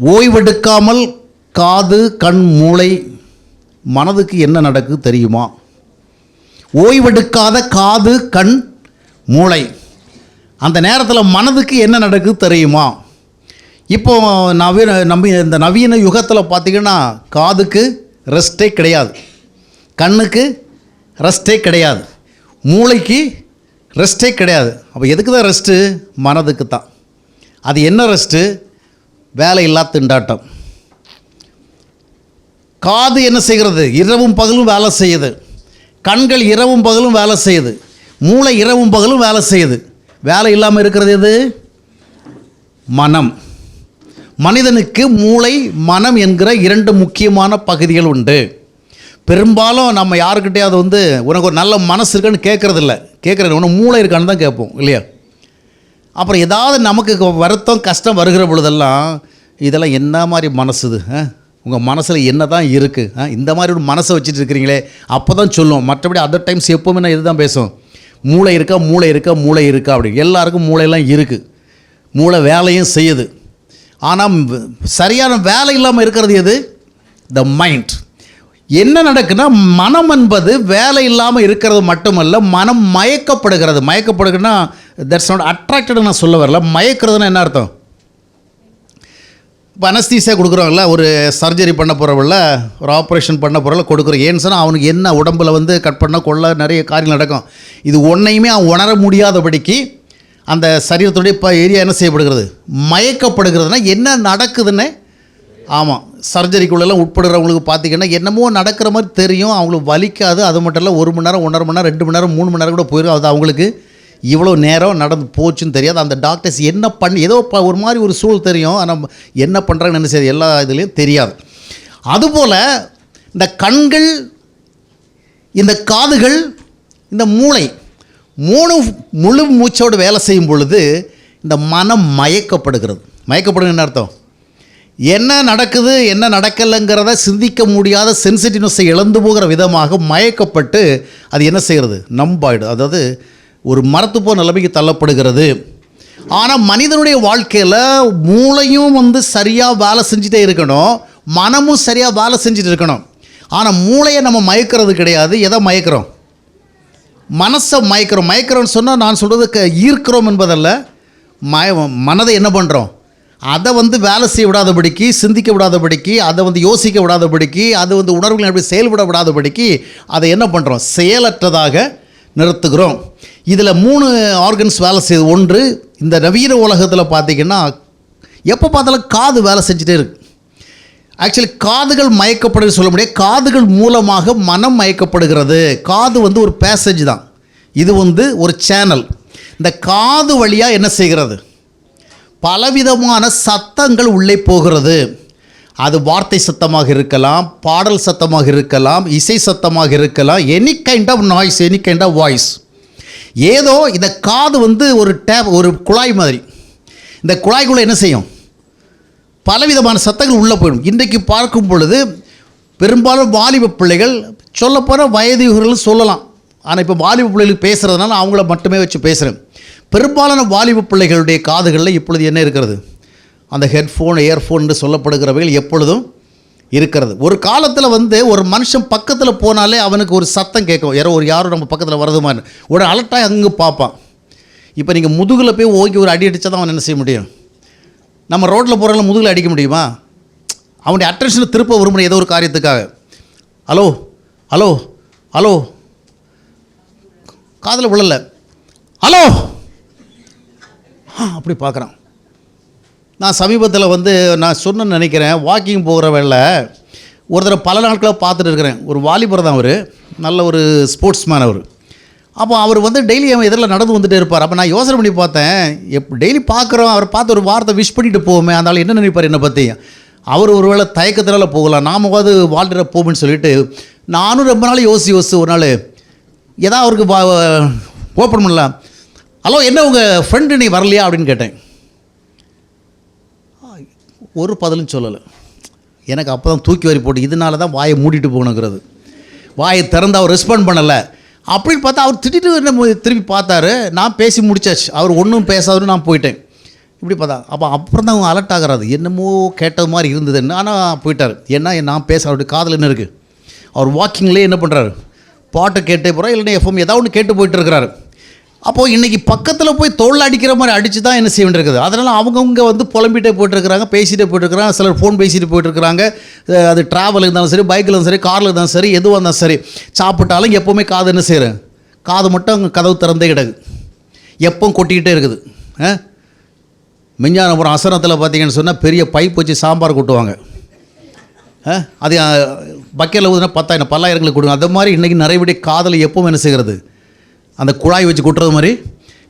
ஓய்வெடுக்காமல் காது, கண், மூளை, மனதுக்கு என்ன நடக்குது தெரியுமா? ஓய்வெடுக்காத காது, கண், மூளை, அந்த நேரத்தில் மனதுக்கு என்ன நடக்குது தெரியுமா? இப்போ இந்த நவீன யுகத்தில் பார்த்திங்கன்னா காதுக்கு ரெஸ்ட்டே கிடையாது, கண்ணுக்கு ரெஸ்ட்டே கிடையாது, மூளைக்கு ரெஸ்ட்டே கிடையாது. அப்போ எதுக்கு தான் ரெஸ்ட்டு? மனதுக்கு தான். அது என்ன ரெஸ்ட்டு? வேலையில்லா திண்டாட்டம். காது என்ன செய்கிறது? இரவும் பகலும் வேலை செய்யுது. கண்கள் இரவும் பகலும் வேலை செய்யுது. மூளை இரவும் பகலும் வேலை செய்யுது. வேலை இல்லாமல் இருக்கிறது எது? மனம். மனிதனுக்கு மூளை, மனம் என்கிற இரண்டு முக்கியமான பகுதிகள் உண்டு. பெரும்பாலும் நம்ம யாருக்கிட்டையாவது உனக்கு ஒரு நல்ல மனசு இருக்கான்னு கேட்குறதில்ல. கேட்குறது உனக்கு மூளை இருக்கான்னு தான் கேட்போம் இல்லையா? அப்புறம் ஏதாவது நமக்கு வருத்தம், கஷ்டம் வருகிற பொழுதெல்லாம் இதெல்லாம் என்ன மாதிரி மனசுது, உங்கள் மனசில் என்ன தான் இருக்குது, இந்த மாதிரி ஒரு மனசை வச்சுட்டு இருக்கிறீங்களே, அப்போ தான் சொல்லுவோம். மற்றபடி அதர் டைம்ஸ் எப்போவுமே நான் இது தான் பேசுவோம். மூளை இருக்கா, மூளை இருக்கா, மூளை இருக்கா அப்படி. எல்லாருக்கும் மூளையெல்லாம் இருக்குது, மூளை வேலையும் செய்யுது. ஆனால் சரியான வேலை இல்லாமல் இருக்கிறது எது? The mind. என்ன நடக்குன்னா, மனம் என்பது வேலை இல்லாமல் இருக்கிறது மட்டுமல்ல, மனம் மயக்கப்படுகிறது. மயக்கப்படுகிறதுனா தட்ஸ் நாட் அட்ராக்டட் நான் சொல்ல வரல. மயக்கிறதுனா என்ன அர்த்தம்? இப்போ அனஸ்தீசியா கொடுக்குறோம்ல, ஒரு சர்ஜரி பண்ண போகிறவங்கள, ஒரு ஆப்ரேஷன் பண்ண போகிறவங்கள கொடுக்குறோம். ஏன்னு சொன்னால் அவனுக்கு என்ன உடம்பில் கட் பண்ண கொள்ள நிறைய காரியங்கள் நடக்கும். இது ஒன்றையுமே அவன் உணர முடியாதபடிக்கு அந்த சரீரத்துடைய ஏரியா என்ன செய்யப்படுகிறது? மயக்கப்படுகிறதுனா என்ன நடக்குதுன்னு. ஆமாம், சர்ஜரிக்குள்ளெல்லாம் உட்படுறவங்களுக்கு பார்த்திங்கன்னா என்னமோ நடக்கிற மாதிரி தெரியும், அவங்களுக்கு வலிக்காது. அது மட்டும் இல்லை, 1 மணி நேரம், 1.5 மணி நேரம், 2 மணி நேரம், 3 மணி நேரம் கூட போயிடும். அது அவங்களுக்கு இவ்வளோ நேரம் நடந்து போச்சுன்னு தெரியாது. அந்த டாக்டர்ஸ் என்ன பண்ணி ஏதோ ஒரு மாதிரி ஒரு சூழல் தெரியும், ஆனால் என்ன பண்ணுறாங்கன்னு என்ன செய்யாது எல்லா இதுலேயும் தெரியாது. அதுபோல் இந்த கண்கள், இந்த காதுகள், இந்த மூளை, 3 முழு மூச்சோடு வேலை செய்யும் பொழுது இந்த மனம் மயக்கப்படுகிறது. மயக்கப்படுகிறது என்ன அர்த்தம்? என்ன நடக்குது, என்ன நடக்கலைங்கிறத சிந்திக்க முடியாத சென்சிட்டிவ்னஸை இழந்து போகிற விதமாக மயக்கப்பட்டு அது என்ன செய்கிறது? நம்பாயிடு. அதாவது ஒரு மரத்து போல் நிலைமைக்கு தள்ளப்படுகிறது. ஆனால் மனிதனுடைய வாழ்க்கையில் மூளையும் சரியாக வேலை செஞ்சுட்டே இருக்கணும், மனமும் சரியாக வேலை செஞ்சுட்டு இருக்கணும். ஆனால் மூளையை நம்ம மயக்கிறது கிடையாது. எதை மயக்கிறோம்? மனசை மயக்கிறோம். மயக்கிறோன்னு சொன்னால் நான் சொல்கிறது ஈர்க்கிறோம் என்பதல்ல. மனதை என்ன பண்ணுறோம்? அதை வேலை செய்ய விடாதபடிக்கு, சிந்திக்க விடாதபடிக்கு, அதை யோசிக்க விடாதபடிக்கு, அது உணர்வுகளை எப்படி செயல்பட விடாதபடிக்கு அதை என்ன பண்ணுறோம்? செயலற்றதாக நிறுத்துகிறோம். இதில் 3 ஆர்கன்ஸ் வேலை செய்யுது. ஒன்று, இந்த நவீன உலகத்தில் பார்த்திங்கன்னா எப்போ பார்த்தாலும் காது வேலை செஞ்சுட்டே இருக்கு. ஆக்சுவலி காதுகள் மயக்கப்படுது சொல்ல முடியாது, காதுகள் மூலமாக மனம் மயக்கப்படுகிறது. காது ஒரு பேசேஜ் தான், இது ஒரு சேனல். இந்த காது வழியாக என்ன செய்கிறது? பலவிதமான சத்தங்கள் உள்ளே போகிறது. அது வார்த்தை சத்தமாக இருக்கலாம், பாடல் சத்தமாக இருக்கலாம், இசை சத்தமாக இருக்கலாம், any kind of noise, any kind of voice. ஏதோ இந்த காது ஒரு குழாய் மாதிரி. இந்த குழாய்க்குள்ளே என்ன செய்யும்? பலவிதமான சத்தங்கள் உள்ளே போயிடும். இன்றைக்கு பார்க்கும் பொழுது பெரும்பாலும் வாலிப பிள்ளைகள், சொல்லப்போகிற வயதுகள் சொல்லலாம், ஆனால் இப்போ வாலிப பிள்ளைகளுக்கு பேசுகிறதுனால அவங்கள மட்டுமே வச்சு பேசுகிறேன். பெரும்பாலான வாலிப பிள்ளைகளுடைய காதுகளில் இப்பொழுது என்ன இருக்கிறது? அந்த ஹெட்ஃபோன், இயர்ஃபோன் என்று சொல்லப்படுகிறவைகள் எப்பொழுதும் இருக்கிறது. ஒரு காலத்தில் ஒரு மனுஷன் பக்கத்தில் போனாலே அவனுக்கு ஒரு சத்தம் கேட்கும், யாரும் நம்ம பக்கத்தில் வரதுமான்னு ஒரு அலர்ட்டாக அங்கே பார்ப்பான். இப்போ நீங்கள் முதுகில் போய் ஓங்கி ஒரு அடி அடித்தா தான் அவன் என்ன செய்ய முடியும்? நம்ம ரோட்டில் போகிறவங்கள முதுகில் அடிக்க முடியுமா? அவனுடைய அட்டென்ஷனை திருப்ப விரும்புகிற ஏதோ ஒரு காரியத்துக்காக ஹலோ ஹலோ ஹலோ, காதில் விழலை, ஹலோ அப்படி பார்க்குறான். நான் சமீபத்தில் நான் சொன்னேன்னு நினைக்கிறேன், வாக்கிங் போகிற வேலை ஒருத்தரை பல நாட்களாக பார்த்துட்டு இருக்கிறேன். ஒரு வாலிபர் தான் அவர், நல்ல ஒரு ஸ்போர்ட்ஸ் மேன் அவர். அப்போ அவர் டெய்லி அவன் எதிரில் நடந்து வந்துகிட்டே இருப்பார். அப்போ நான் யோசனை பண்ணி பார்த்தேன், டெய்லி பார்க்குறோம், அவரை பார்த்து ஒரு வார்த்தை விஷ் பண்ணிட்டு போவோமே, அதனால் என்ன நினைப்பார் என்னை பற்றி? அவர் ஒரு வேளை தயக்கத்தினால போகலாம், நாமாவது வாழ்கிற போகும்னு சொல்லிட்டு நானும் ரொம்ப நாள் யோசிச்சு ஒரு நாள் ஏதாவது அவருக்கு ஓப்பன் பண்ணலாம், ஹலோ என்ன உங்கள் ஃப்ரெண்டு நீ வரலையா அப்படின்னு கேட்டேன். ஒரு பதிலும் சொல்லலை. எனக்கு அப்போ தான் தூக்கி வாரி போட்டு, இதனால தான் வாயை மூடிட்டு போகணுங்கிறது. வாயை திறந்து அவர் ரெஸ்பாண்ட் பண்ணலை. அப்படின்னு பார்த்தா அவர் திட்டிட்டு என்ன திருப்பி பார்த்தாரு. நான் பேசி முடிச்சாச்சு, அவர் ஒன்றும் பேசாதுன்னு நான் போயிட்டேன். இப்படி பார்த்தா அப்புறம் தான் அவங்க அலர்ட் ஆகிறாரு. என்னமோ கேட்டது மாதிரி இருந்ததுன்னு. ஆனால் போயிட்டார். ஏன்னா நான் பேச அவருடைய காதில் என்ன இருக்குது, அவர் வாக்கிங்லேயே என்ன பண்ணுறாரு, பாட்டை கேட்டே போகிறார், இல்லைன்னா எஃப்எம் ஏதாவது ஒன்று கேட்டு போயிட்டு இருக்கிறாரு. அப்போது இன்றைக்கி பக்கத்தில் போய் தோளில் அடிக்கிற மாதிரி அடித்து தான் என்ன செய்ய வேண்டியிருக்குது. அதனால் அவங்கவுங்க வந்து புலம்பிகிட்டே போய்ட்டுருக்குறாங்க, பேசிகிட்டே போய்ட்டுருக்குறாங்க. சிலர் ஃபோன் பேசிகிட்டு போய்ட்டுருக்குறாங்க. அது ட்ராவல் இருந்தாலும் சரி, பைக்கில் இருந்தாலும் சரி, காரில் இருந்தாலும் சரி, எதுவாக இருந்தாலும் சரி. சாப்பிட்டாலும் எப்போவுமே காது என்ன செய்கிறேன், காது மட்டும் அங்கே கதவு திறந்தே கிடக்கு, எப்பவும் கொட்டிக்கிட்டே இருக்குது. மிஞ்ஞானபுரம் அசனத்தில் பார்த்தீங்கன்னு சொன்னால் பெரிய பைப் வச்சு சாம்பார் கொட்டுவாங்க. அது பக்கெட்டில் ஊதுனா 10,000 பல்லாயிரங்களுக்கு கொடுங்க. அந்த மாதிரி இன்றைக்கி நிறைய காதில் எப்பவும் என்ன செய்கிறது, அந்த குழாய் வச்சு கொட்டுறது மாதிரி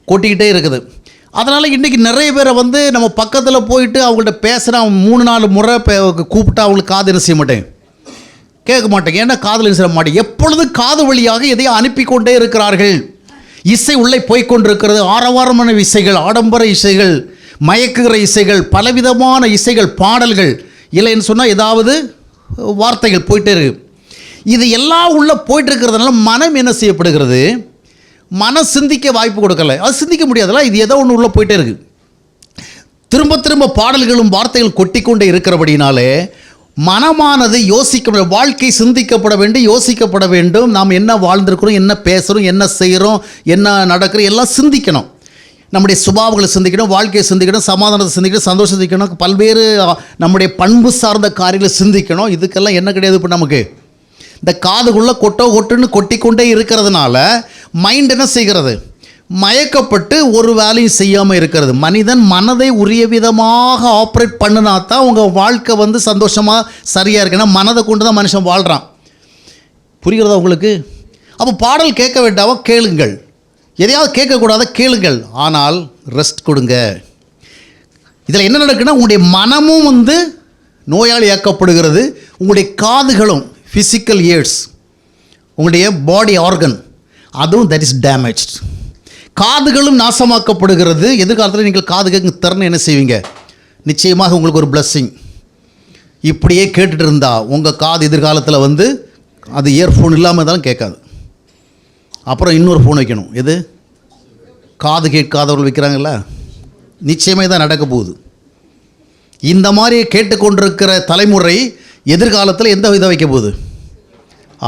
கொட்டிக்கிட்டே இருக்குது. அதனால் இன்றைக்கி நிறைய பேரை வந்து நம்ம பக்கத்தில் போயிட்டு அவங்கள்ட்ட பேசுகிறா 3-4 முறை கூப்பிட்டா அவங்களுக்கு காது என்ன செய்ய மாட்டேன், கேட்க மாட்டேங்க. ஏன்னா காதில் என்ன செய்ய மாட்டேன், எப்பொழுதும் காது வழியாக எதையும் அனுப்பி கொண்டே இருக்கிறார்கள். இசை உள்ளே போய்கொண்டிருக்கிறது. ஆரவாரமான இசைகள், ஆடம்பர இசைகள், மயக்குகிற இசைகள், பலவிதமான இசைகள், பாடல்கள், இல்லைன்னு சொன்னால் ஏதாவது வார்த்தைகள் போயிட்டே இருக்கு. இது எல்லாம் உள்ளே போயிட்டு இருக்கிறதுனால மனம் என்ன செய்யப்படுகிறது, மனம் சிந்திக்க வாய்ப்பு கொடுக்கல. அது சிந்திக்க முடியாதுல்ல, இது ஏதோ ஒன்று உள்ளே போயிட்டே இருக்குது. திரும்ப திரும்ப பாடல்களும் வார்த்தைகள் கொட்டிக்கொண்டே இருக்கிறபடினாலே மனமானது யோசிக்க, வாழ்க்கை சிந்திக்கப்பட வேண்டும், யோசிக்கப்பட வேண்டும். நாம் என்ன வாழ்ந்திருக்கிறோம், என்ன பேசுகிறோம், என்ன செய்கிறோம், என்ன நடக்கிறோம், எல்லாம் சிந்திக்கணும். நம்முடைய சுபாவங்களை சிந்திக்கணும், வாழ்க்கையை சிந்திக்கணும், சமாதானத்தை சிந்திக்கணும், சந்தோஷம் சிந்திக்கணும், பல்வேறு நம்முடைய பண்பு சார்ந்த காரியங்களை சிந்திக்கணும். இதுக்கெல்லாம் என்ன கிடையாது. இப்போ நமக்கு இந்த காதுக்குள்ளே கொட்டுன்னு கொட்டிக்கொண்டே இருக்கிறதுனால மைண்ட் என்ன செய்கிறது, மயக்கப்பட்டு ஒரு வேலையும் செய்யாமல் இருக்கிறது. மனிதன் மனதை உரிய விதமாக ஆப்ரேட் பண்ணினா தான் உங்கள் வாழ்க்கை வந்து சந்தோஷமாக சரியாக இருக்குன்னா மனதை கொண்டு தான் மனுஷன் வாழ்கிறான். புரிகிறதா உங்களுக்கு? அப்போ பாடல் கேட்க வேண்டாமா, கேளுங்கள். எதையாவது கேட்கக்கூடாத கேளுங்கள், ஆனால் ரெஸ்ட் கொடுங்க. இதில் என்ன நடக்குன்னா உங்களுடைய மனமும் வந்து நோயாளியாக்கப்படுகிறது, உங்களுடைய காதுகளும் ஃபிசிக்கல் இயர்ஸ், உங்களுடைய பாடி ஆர்கன் அதுவும் தட் இஸ் டேமேஜ்ட். காதுகளும் நாசமாக்கப்படுகிறது. எதிர்காலத்தில் நீங்கள் காது கேட்க திறனை என்ன செய்வீங்க, நிச்சயமாக உங்களுக்கு ஒரு பிளஸ்ஸிங். இப்படியே கேட்டுட்டு இருந்தால் உங்கள் காது எதிர்காலத்தில் வந்து அது இயர்ஃபோன் இல்லாமல் இருந்தாலும் கேட்காது. அப்புறம் இன்னொரு ஃபோன் வைக்கணும். எது, காது கேட்காதவர்கள் வைக்கிறாங்கல்ல, நிச்சயமாக தான் நடக்க போகுது. இந்த மாதிரி கேட்டுக்கொண்டிருக்கிற தலைமுறை எதிர்காலத்தில் எந்த இதை வைக்க போகுது.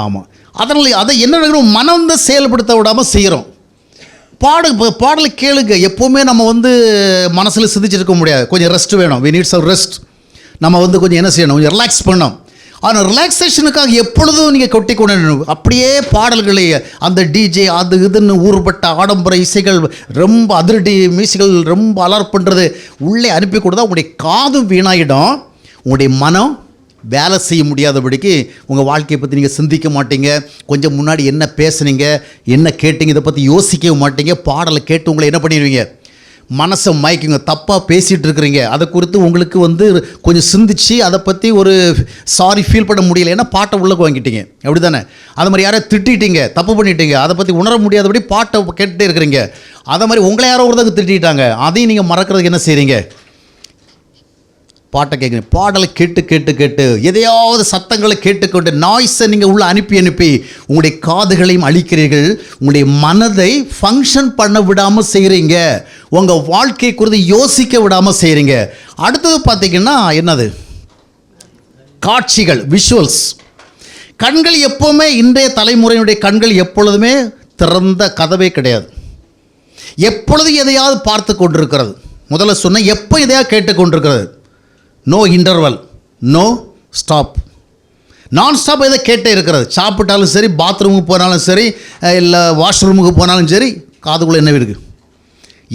ஆமாம், அதனால் அதை என்ன நடக்கணும், மனதை செயல்படுத்த விடாமல் செய்கிறோம். பாடலை கேளுங்க. எப்போவுமே நம்ம வந்து மனசில் சிந்திச்சிருக்க முடியாது, கொஞ்சம் ரெஸ்ட் வேணும். We needs a rest. நம்ம வந்து கொஞ்சம் என்ன செய்யணும், கொஞ்சம் ரிலாக்ஸ் பண்ணணும். ஆனால் ரிலாக்ஸேஷனுக்காக எப்பொழுதும் நீங்கள் கொட்டி கொண்டு அப்படியே பாடல்களை அந்த டிஜே அது இதுன்னு ஊறுபட்ட ஆடம்பர இசைகள், ரொம்ப அதிரடி மியூசிக்கல், ரொம்ப அலர்ட் பண்ணுறது உள்ளே அனுப்பி கொடுத்தா உங்களுடைய காதும் வீணாயிடும், உங்களுடைய மனம் வேலை செய்ய முடியாதபடிக்கு உங்கள் வாழ்க்கையை பற்றி நீங்கள் சிந்திக்க மாட்டீங்க. கொஞ்சம் முன்னாடி என்ன பேசுனீங்க, என்ன கேட்டீங்க, இதை பற்றி யோசிக்கவே மாட்டீங்க. பாடலை கேட்டு உங்களை என்ன பண்ணிடுவீங்க, மனசை மயக்குங்க. தப்பாக பேசிகிட்டு இருக்கிறீங்க, அதை குறித்து உங்களுக்கு வந்து கொஞ்சம் சிந்திச்சு அதை பற்றி ஒரு சாரி ஃபீல் பண்ண முடியல, ஏன்னா பாட்டை உள்ளே வாங்கிட்டீங்க. அப்படி தானே? அது மாதிரி யாரை திட்டிட்டீங்க, தப்பு பண்ணிட்டீங்க, அதை பற்றி உணர முடியாதபடி பாட்டை கேட்டுகிட்டே இருக்கிறீங்க. அதை மாதிரி உங்களை யாரோ ஒருத்தங்க திட்டாங்க, அதையும் நீங்கள் மறக்கிறதுக்கு என்ன செய்கிறீங்க, பாட்டை கேட்குறீங்க. பாடலை கேட்டு கேட்டு கேட்டு எதையாவது சத்தங்களை கேட்டுக்கொண்டு நாய்ஸை நீங்கள் உள்ளே அனுப்பி உங்களுடைய காதுகளையும் அழிக்கிறீர்கள், உங்களுடைய மனதை ஃபங்க்ஷன் பண்ண விடாமல் செய்கிறீங்க, உங்கள் வாழ்க்கை குறித்து யோசிக்க விடாமல் செய்கிறீங்க. அடுத்தது பார்த்திங்கன்னா என்னது, காட்சிகள், விஷுவல்ஸ். கண்கள் எப்போவுமே, இன்றைய தலைமுறையினுடைய கண்கள் எப்பொழுதுமே திறந்த கதவே கிடையாது. எப்பொழுதும் எதையாவது பார்த்து கொண்டிருக்கிறது. முதல்ல சொன்ன எப்போ எதையாவது கேட்டுக்கொண்டிருக்கிறது. நோ இன்டர்வல், நோ ஸ்டாப், நான் ஸ்டாப் எதை கேட்டே இருக்கிறது. சாப்பிட்டாலும் சரி, பாத்ரூமுக்கு போனாலும் சரி, இல்லை வாஷ்ரூமுக்கு போனாலும் சரி, காதுக்குள்ளே என்ன இருக்குது,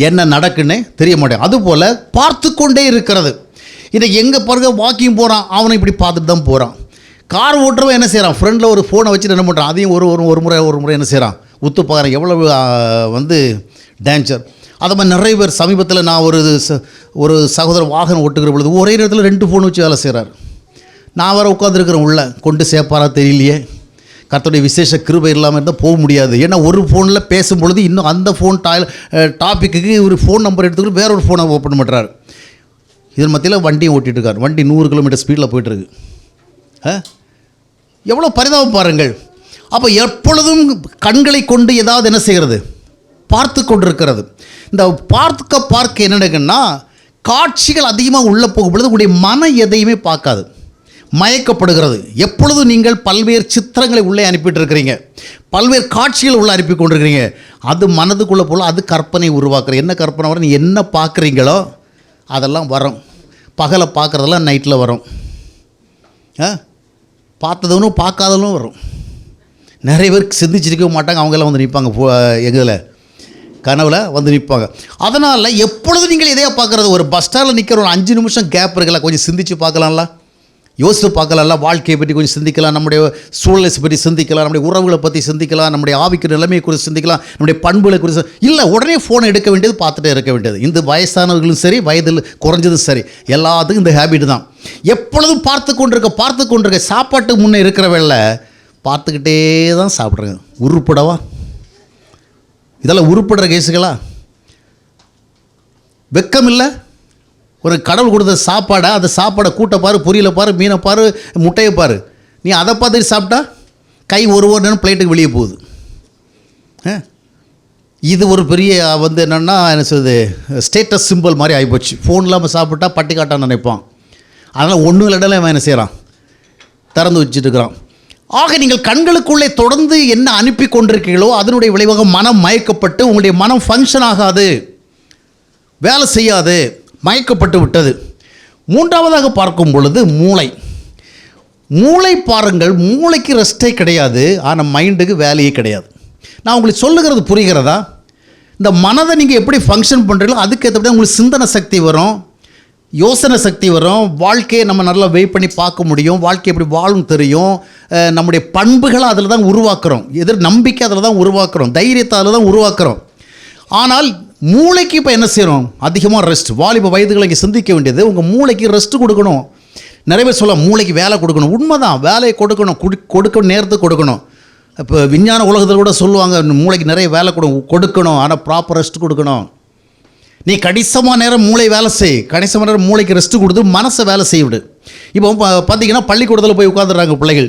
என்ன நடக்குன்னே தெரிய மாட்டேன். அதுபோல் பார்த்து கொண்டே இருக்கிறது. இன்றைக்கி எங்கே பாருங்க, வாக்கிங் போகிறான், அவனை இப்படி பார்த்துட்டு தான் போகிறான். கார் ஓட்டுறவன் என்ன செய்கிறான், ஃப்ரெண்டில் ஒரு ஃபோனை வச்சுட்டு என்ன பண்ணுறான், அதையும் ஒரு முறை என்ன செய்கிறான், உத்து பார்க்குறான். எவ்வளவு வந்து டேஞ்சர். அதை மாதிரி நிறைய பேர். சமீபத்தில் நான் ஒரு சகோதரர் வாகனம் ஓட்டுக்கிற பொழுது ஒரே நேரத்தில் 2 ஃபோன் வச்சு வேலை செய்கிறார். நான் வேறு உட்காந்துருக்கிறேன் உள்ளே, கொண்டு சேர்ப்பாரா தெரியலையே. கர்த்தருடைய விசேஷ கிருபை இல்லாமல் இருந்தால் போக முடியாது. ஏன்னா ஒரு ஃபோனில் பேசும்பொழுது இன்னும் அந்த ஃபோன் டாப்பிக்கு ஒரு ஃபோன் நம்பர் எடுத்துக்கிட்டு வேற ஒரு ஃபோனை ஓப்பன் பண்ணுறாரு. இதன் மத்தியில் வண்டியும் ஓட்டிகிட்டு இருக்கார். வண்டி 100 கிலோமீட்டர் ஸ்பீடில் போய்ட்டுருக்கு. எவ்வளோ பரிதாபம் பாருங்கள். அப்போ எப்பொழுதும் கண்களை கொண்டு ஏதாவது என்ன செய்கிறது, பார்த்து கொண்டிருக்கிறது. இந்த பார்க்க என்ன நடக்குன்னா, காட்சிகள் அதிகமாக உள்ளே போகும் பொழுது உங்களுடைய மனம் எதையுமே பார்க்காது, மயக்கப்படுகிறது. எப்பொழுதும் நீங்கள் பல்வேறு சித்திரங்களை உள்ளே அனுப்பிட்டு இருக்கிறீங்க, பல்வேறு காட்சிகள் உள்ளே அனுப்பி கொண்டிருக்கிறீங்க. அது மனதுக்குள்ளே போல அது கற்பனை உருவாக்குற. என்ன கற்பனை வரும்? நீ என்ன பார்க்குறீங்களோ அதெல்லாம் வரும். பகலை பார்க்குறதெல்லாம் நைட்டில் வரும், பார்த்ததும் பார்க்காதவனும் வரும். நிறைய பேருக்கு சிந்திச்சிருக்க மாட்டாங்க, அவங்கெல்லாம் வந்து நிற்பாங்க எதில் கனவில் வந்து நிற்பாங்க. அதனால் எப்பொழுதும் நீங்கள் எதையா பார்க்குறது? ஒரு பஸ் ஸ்டாண்டில் நிற்கிற ஒரு 5 நிமிஷம் கேப் இருக்குல்ல, கொஞ்சம் சிந்திச்சு பார்க்கலாம்ல, யோசித்து பார்க்கலாம்ல. வாழ்க்கையை பற்றி கொஞ்சம் சிந்திக்கலாம், நம்முடைய சூழலை பற்றி சிந்திக்கலாம், நம்முடைய உறவுகளை பற்றி சிந்திக்கலாம், நம்முடைய ஆவிக்கு நிலைமையை குறித்து சிந்திக்கலாம், நம்முடைய பண்புகளை குறித்து. இல்லை உடனே ஃபோனை எடுக்க வேண்டியது, பார்த்துட்டே இருக்க வேண்டியது. இந்த வயசானவர்களும் சரி, வயதில் குறைஞ்சதும் சரி, எல்லாத்துக்கும் இந்த ஹேபிட் தான். எப்பொழுதும் பார்த்து கொண்டிருக்க சாப்பாட்டுக்கு முன்னே இருக்கிற வேலை பார்த்துக்கிட்டே தான் சாப்பிட்றேங்க. உருப்படவா? இதெல்லாம் உருப்படுற கேஸுகளா? வெக்கம் இல்லை? ஒரு கடவுள் கொடுத்த சாப்பாடை, அந்த சாப்பாடை கூட்ட பாரு, பொரியலை பாரு, மீனை பாரு, முட்டையை பாரு, நீ அதை பார்த்துட்டு சாப்பிட்டா கை ஒரு நேரம் பிளேட்டுக்கு வெளியே போகுது. இது ஒரு பெரிய வந்து என்னென்னா என்ன சொல்லுது, ஸ்டேட்டஸ் சிம்பிள் மாதிரி ஆகிப்போச்சு. ஃபோன் இல்லாமல் சாப்பிட்டா பட்டி காட்டான்னு நினைப்பான். அதனால் ஒன்றும் இல்லைடல அவன் என்ன செய்கிறான், திறந்து வச்சுட்டு இருக்கிறான். ஆக நீங்கள் கண்களுக்குள்ளே தொடர்ந்து என்ன அனுப்பி கொண்டிருக்கீங்களோ அதனுடைய விளைவாக மனம் மயக்கப்பட்டு உங்களுடைய மனம் ஃபங்க்ஷன் ஆகாது, வேலை செய்யாது, மயக்கப்பட்டு விட்டது. மூன்றாவதாக பார்க்கும் பொழுது மூளை பாருங்கள். மூளைக்கு ரெஸ்ட்டே கிடையாது, ஆனால் மைண்டுக்கு வேலையே கிடையாது. நான் உங்களுக்கு சொல்லுகிறது புரிகிறதா? இந்த மனதை நீங்கள் எப்படி ஃபங்க்ஷன் பண்ணுறீங்களோ அதுக்கேற்றபடி உங்களுக்கு சிந்தனை சக்தி வரும், யோசனை சக்தி வரும், வாழ்க்கையை நம்ம நல்லா வெயிட் பண்ணி பார்க்க முடியும், வாழ்க்கை எப்படி வாழும் தெரியும், நம்முடைய பண்புகளை அதில் தான் உருவாக்குறோம், நம்பிக்கை அதில் தான் உருவாக்குறோம், தைரியத்தை அதில் தான் உருவாக்குறோம். ஆனால் மூளைக்கு இப்போ என்ன செய்கிறோம்? அதிகமாக ரெஸ்ட். வாலிப வயதுகளை இங்கே சிந்திக்க வேண்டியது, உங்கள் மூளைக்கு ரெஸ்ட்டு கொடுக்கணும். நிறைய பேர் சொல்ல மூளைக்கு வேலை கொடுக்கணும். உண்மைதான், வேலையை கொடுக்கணும், கொடுக்க நேரத்துக்கு கொடுக்கணும். இப்போ விஞ்ஞான உலகத்தில் கூட சொல்லுவாங்க மூளைக்கு நிறைய வேலை கொடுக்கணும், ஆனால் ப்ராப்பர் ரெஸ்ட் கொடுக்கணும். நீ கணிசமாக நேரம் மூளை வேலை செய், கணிசமாக நேரம் மூளைக்கு ரெஸ்ட்டு கொடுத்து மனசை வேலை செய்ய விடு. இப்போ பார்த்தீங்கன்னா பள்ளிக்கூடத்தில் போய் உட்காந்துடுறாங்க பிள்ளைகள்.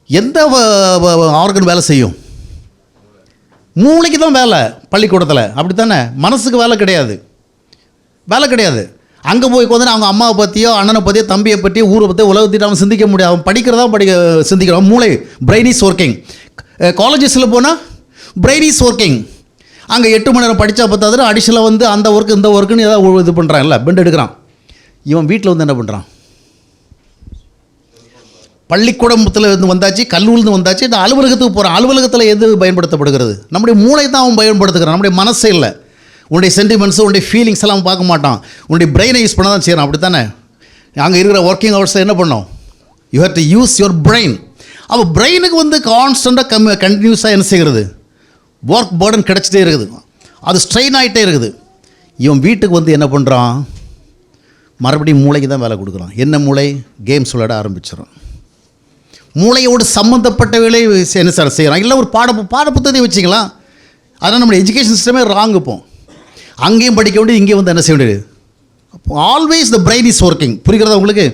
எந்த ஆர்கன் வேலை செய்யும்? மூளைக்கு தான் வேலை பள்ளிக்கூடத்தில், அப்படி தானே? மனசுக்கு வேலை கிடையாது. அங்கே போய் உட்காந்து அவங்க அம்மாவை பற்றியோ அண்ணனை பற்றியோ தம்பியை பற்றியோ ஊரை பற்றியோ உலகத்திட்டு அவன் சிந்திக்க முடியாது. அவன் படிக்கிறதா சிந்திக்கிறான். மூளை பிரெயின் இஸ் ஒர்க்கிங். காலேஜஸில் போனால் பிரெயின் இஸ் ஒர்க்கிங். அங்கே 8 மணி நேரம் படித்தா பத்தாது, அடிஷனில் வந்து அந்த ஒர்க்கு இந்த ஒர்க்குன்னு ஏதாவது இது பண்ணுறான், இல்லை பெண்ட் எடுக்கிறான். இவன் வீட்டில் வந்து என்ன பண்ணுறான்? பள்ளிக்கூடத்தில் இருந்து வந்தாச்சு, கல்லூரிலேருந்து வந்தாச்சு, இந்த அலுவலகத்துக்கு போகிறான். அலுவலகத்தில் எது பயன்படுத்தப்படுகிறது? நம்முடைய மூளை தான் அவன் பயன்படுத்துகிறான், நம்முடைய மனசே இல்லை. உன்னுடைய சென்டிமெண்ட்ஸு, உன்னுடைய ஃபீலிங்ஸ் எல்லாம் அவன் பார்க்க மாட்டான். உன்னுடைய பிரெயினை யூஸ் பண்ண தான் செய்யறான், அப்படி தானே? அங்கே இருக்கிற ஒர்க்கிங் ஹவர்ஸில் என்ன பண்ணோம்? You have to use your brain. அப்போ பிரெயினுக்கு வந்து கான்ஸ்டண்ட்டாக கண்டினியூஸாக என்ன செய்கிறது? ஒர்க் பர்டன் கிடச்சிட்டே இருக்குது, அது ஸ்ட்ரெயின் ஆகிட்டே இருக்குது. இவன் வீட்டுக்கு வந்து என்ன பண்ணுறான்? மறுபடியும் மூளைக்கு தான் வேலை கொடுக்குறான். என்ன மூளை? கேம்ஸ் விளையாட ஆரம்பிச்சிடும். மூளையோடு சம்மந்தப்பட்ட வேலை என்ன சார் செய்கிறான்? இல்லை ஒரு பாடப்புத்தகத்தை வச்சுக்கலாம். அதனால் நம்மளுடைய எஜுகேஷன் சிஸ்டமே ராங். இப்போ அங்கேயும் படிக்க வேண்டியது, இங்கேயும் வந்து என்ன செய்ய வேண்டியது? Always the brain is working. புரிகிறதா உங்களுக்கு?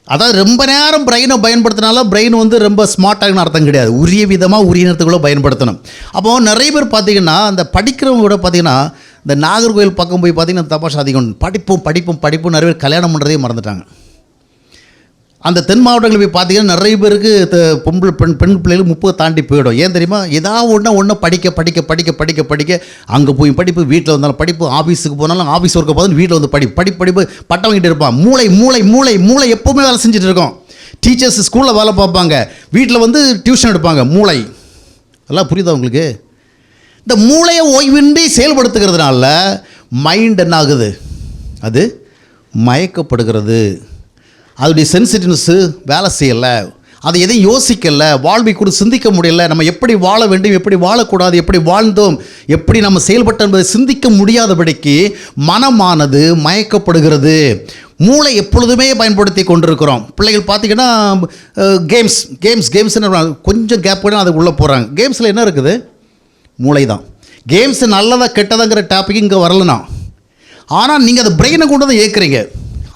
அதாவது ரொம்ப நேரம் பிரெயினை பயன்படுத்தினால பிரெயின் வந்து ரொம்ப ஸ்மார்ட்டாகனு அர்த்தம் கிடையாது. உரிய விதமாக உரிய நேரத்துக்குள்ளே பயன்படுத்தணும். அப்போது நிறைய பேர் பார்த்திங்கன்னா இந்த படிக்கிறவங்க கூட பார்த்திங்கன்னா இந்த நாகர்கோவில் பக்கம் போய் பார்த்திங்கன்னா தமாஷா அதிகம். படிப்பும் நிறைய பேர் கல்யாணம் பண்ணுறதே மறந்துட்டாங்க. அந்த தென் மாவட்டங்களில் போய் பார்த்திங்கன்னா நிறைய பேருக்கு பெண் பிள்ளைகள் 30 தாண்டி போயிடும். ஏன் தெரியுமா? ஏதாவது ஒன்று படிக்க அங்கே போய் படிப்பு, வீட்டில் வந்தாலும் படிப்பு, ஆஃபீஸுக்கு போனாலும் ஆஃபீஸ் ஒர்க்கை பார்த்து வீட்டில் வந்து படிப்பு பட்டம் வாங்கிட்டு இருப்பான். மூளை எப்போவுமே வேலை செஞ்சுட்டு இருக்கோம். டீச்சர்ஸ் ஸ்கூலில் வேலை பார்ப்பாங்க, வீட்டில் வந்து டியூஷன் எடுப்பாங்க. மூளை எல்லாம் புரியுதா உங்களுக்கு? இந்த மூளையை ஓய்வின்றி செயல்படுத்துகிறதுனால மைண்ட் என்ன ஆகுது? அது மயக்கப்படுகிறது. அதோடைய சென்சிட்டிவ்னஸ்ஸு வேலை செய்யலை, அதை எதையும் யோசிக்கலை, வாழ்வை கூட சிந்திக்க முடியலை. நம்ம எப்படி வாழ வேண்டும், எப்படி வாழக்கூடாது, எப்படி வாழ்ந்தோம், எப்படி நம்ம செயல்பட்டோம் என்பதை சிந்திக்க முடியாதபடிக்கு மனமானது மயக்கப்படுகிறது. மூளை எப்பொழுதுமே பயன்படுத்தி கொண்டிருக்கிறோம். பிள்ளைகள் பார்த்திங்கன்னா கேம்ஸ் கொஞ்சம் கேப் பண்ணி அதுக்கு உள்ளே போகிறாங்க. கேம்ஸில் என்ன இருக்குது? மூளை தான். கேம்ஸ் நல்லதா கெட்டதாங்கிற டாபிக் இங்கே வரலனா, ஆனால் நீங்கள் அந்த பிரெயினை கொண்டு தான் ஏற்கிறீங்க.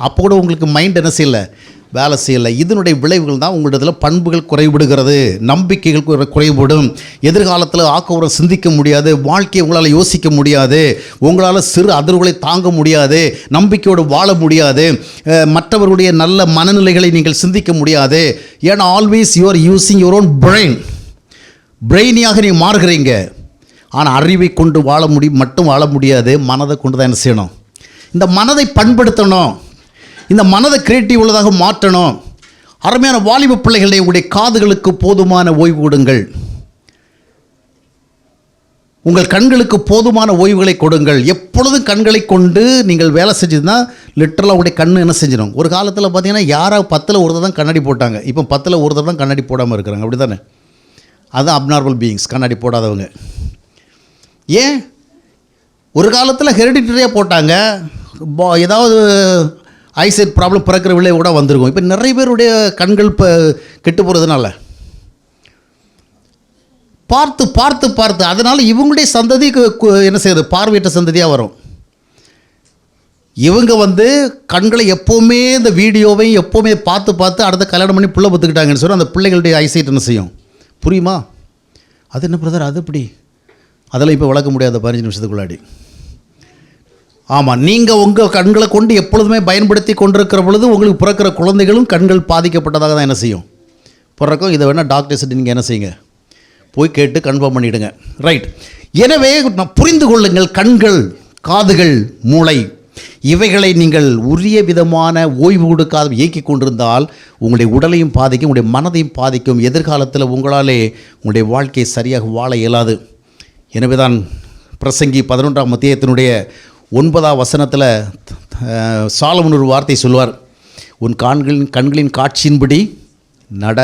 அப்போ கூட உங்களுக்கு மைண்ட் என்ன செய்யலை? வேலை செய்யலை. இதனுடைய விளைவுகள் தான் உங்களிடத்தில் பண்புகள் குறைவிடுகிறது, நம்பிக்கைகள் குறைவிடும், எதிர்காலத்தில் ஆக்கவரை சிந்திக்க முடியாது, வாழ்க்கையை உங்களால் யோசிக்க முடியாது, உங்களால் சிறு அதிர்வுகளை தாங்க முடியாது, நம்பிக்கையோடு வாழ முடியாது, மற்றவர்களுடைய நல்ல மனநிலைகளை நீங்கள் சிந்திக்க முடியாது. ஏன்னா always you are using your own பிரெயினியாக நீங்கள் மாறுகிறீங்க. ஆனால் அறிவை கொண்டு வாழ முடியாது, மனதை கொண்டு தான் என்ன செய்யணும்? இந்த மனதை பண்படுத்தணும், இந்த மனதை கிரியேட்டிவ் உள்ளதாக மாற்றணும். அருமையான வாலிப பிள்ளைகளை உங்களுடைய காதுகளுக்கு போதுமான ஓய்வு கொடுங்கள், உங்கள் கண்களுக்கு போதுமான ஓய்வுகளை கொடுங்கள். எப்பொழுதும் கண்களை கொண்டு நீங்கள் வேலை செஞ்சதுன்னா லிட்டரலாக உங்களுடைய கண் என்ன செஞ்சிடும்? ஒரு காலத்தில் பார்த்தீங்கன்னா யாராவது 10ல் ஒருத்தர் தான் கண்ணாடி போட்டாங்க, இப்போ 10ல் ஒருத்தர் தான் கண்ணாடி போடாமல் இருக்கிறாங்க. அப்படி தானே? அதுதான் அப்நார்மல் பீயிங்ஸ், கண்ணாடி போடாதவங்க. ஏன்? ஒரு காலத்தில் ஹெரிடிட்டரியாக போட்டாங்க, ஏதாவது ஐசைட் ப்ராப்ளம் பிறக்கிற விளைவு கூட வந்திருக்கும். இப்போ நிறைய பேருடைய கண்கள் இப்போ கெட்டு போகிறதுனால பார்த்து பார்த்து பார்த்து அதனால் இவங்களுடைய சந்ததி என்ன செய்யுது? பார்வையற்ற சந்ததியாக வரும். இவங்க கண்களை எப்போவுமே இந்த வீடியோவை எப்போவுமே பார்த்து பார்த்து அடுத்த கல்யாணம் பண்ணி பிள்ளை பத்துக்கிட்டாங்கன்னு சொல்லி அந்த பிள்ளைகளுடைய ஐசைட் என்ன செய்யும்? புரியுமா? அது என்ன பிரதர், அது எப்படி? அதெல்லாம் இப்போ வளர்க்க முடியாத 15 நிமிஷத்துக்குள்ளாடி. ஆமாம், நீங்கள் உங்கள் கண்களை கொண்டு எப்பொழுதுமே பயன்படுத்தி கொண்டிருக்கிற பொழுது உங்களுக்கு பிறக்கிற குழந்தைகளும் கண்கள் பாதிக்கப்பட்டதாக தான் என்ன செய்யும்? பிறக்கும். இதை வேணால் டாக்டர்ஸ்ட்டு நீங்கள் என்ன செய்யுங்க, போய் கேட்டு கன்ஃபார்ம் பண்ணிவிடுங்க. ரைட். எனவே புரிந்து கொள்ளுங்கள், கண்கள், காதுகள், மூளை இவைகளை நீங்கள் உரிய விதமான ஓய்வு கொடுக்காத இயக்கி கொண்டிருந்தால் உங்களுடைய உடலையும் பாதிக்கும், உங்களுடைய மனதையும் பாதிக்கும். எதிர்காலத்தில் உங்களாலே உங்களுடைய வாழ்க்கையை சரியாக வாழ இயலாது. எனவே தான் பிரசங்கி 11ஆம் அத்தியாயத்தினுடைய 9ஆம் வசனத்தில் சாலமோன் ஒரு வார்த்தை சொல்வார், உன் கண்களின் காட்சியின்படி நட.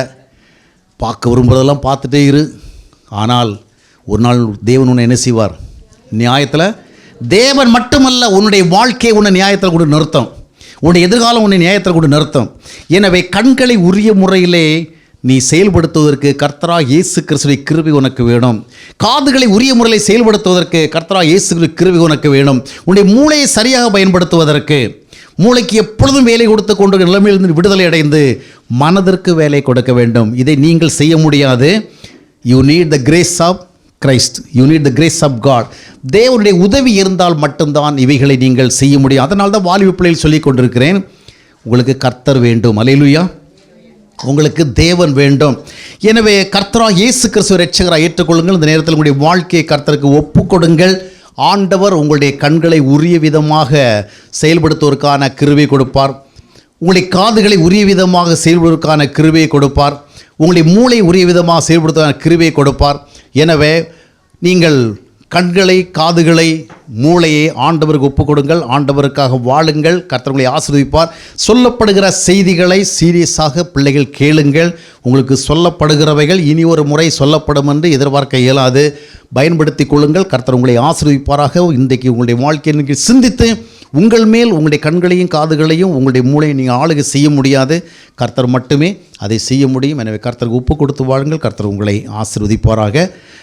பார்க்க விரும்புகிறதெல்லாம் பார்த்துட்டே இரு, ஆனால் ஒரு நாள் தேவன் உன்னை என்ன செய்வார்? நியாயத்தில். தேவன் மட்டுமல்ல, உன்னுடைய வாழ்க்கையை உன்னை நியாயத்தில் கூட நிறுத்தும், உன்னுடைய எதிர்காலம் உன்னை நியாயத்தில் கூட நிறுத்தும். எனவே கண்களை உரிய முறையிலே நீ செயல்படுத்துவதற்கு கர்த்தராகிய இயேசு கிறிஸ்துவின் கிருபை உனக்கு வேணும். காதுகளை உரிய முறையில் செயல்படுத்துவதற்கு கர்த்தராகிய இயேசு கிறிஸ்துவின் கிருபை உனக்கு வேணும். உன்னுடைய மூளையை சரியாக பயன்படுத்துவதற்கு, மூளைக்கு எப்பொழுதும் வேலை கொடுத்து கொண்டு நிலைமையிலிருந்து விடுதலை அடைந்து மனதிற்கு வேலை கொடுக்க வேண்டும். இதை நீங்கள் செய்ய முடியாது. You need the grace of Christ, you need the grace of God. தேவனுடைய உதவி இருந்தால் மட்டும்தான் இவைகளை நீங்கள் செய்ய முடியும். அதனால தான் வாலிப பிள்ளைகள் சொல்லிக் கொண்டிருக்கிறேன், உங்களுக்கு கர்த்தர் வேண்டும். அல்லேலூயா. உங்களுக்கு தேவன் வேண்டும். எனவே கர்த்தராகிய இயேசு கிறிஸ்துவை இரட்சகராக ஏற்றுக்கொள்ளுங்கள். இந்த நேரத்தில் உங்களுடைய வாழ்க்கையை கர்த்தருக்கு ஒப்புக்கொடுங்கள். ஆண்டவர் உங்களுடைய கண்களை உரிய விதமாக செயல்படுத்துவதற்கான கிருபை கொடுப்பார். உங்களுடைய காதுகளை உரிய விதமாக செயல்படுவதற்கான கிருபையை கொடுப்பார். உங்களுடைய மூளை உரிய விதமாக செயல்படுத்துவதற்கான கிருபையை கொடுப்பார். எனவே நீங்கள் கண்களை, காதுகளை, மூளையை ஆண்டவருக்கு ஒப்புக் கொடுங்கள். ஆண்டவருக்காக வாழுங்கள். கர்த்தர் உங்களை ஆசீர்வதிப்பார். சொல்லப்படுகிற செய்திகளை சீரியஸாக பிள்ளைகள் கேளுங்கள். உங்களுக்கு சொல்லப்படுகிறவைகள் இனி ஒரு முறை சொல்லப்படும் என்று எதிர்பார்க்க இயலாது. பயன்படுத்தி கொள்ளுங்கள். கர்த்தர் உங்களை ஆசீர்வதிப்பாராக. இன்றைக்கு உங்களுடைய வாழ்க்கையை நீங்கள் சிந்தித்து உங்கள் மேல் உங்களுடைய கண்களையும் காதுகளையும் உங்களுடைய மூளையை நீங்கள் ஆளுகை செய்ய முடியாது, கர்த்தர் மட்டுமே அதை செய்ய முடியும். எனவே கர்த்தருக்கு ஒப்பு கொடுத்து வாழுங்கள். கர்த்தர் உங்களை ஆசீர்வதிப்பாராக.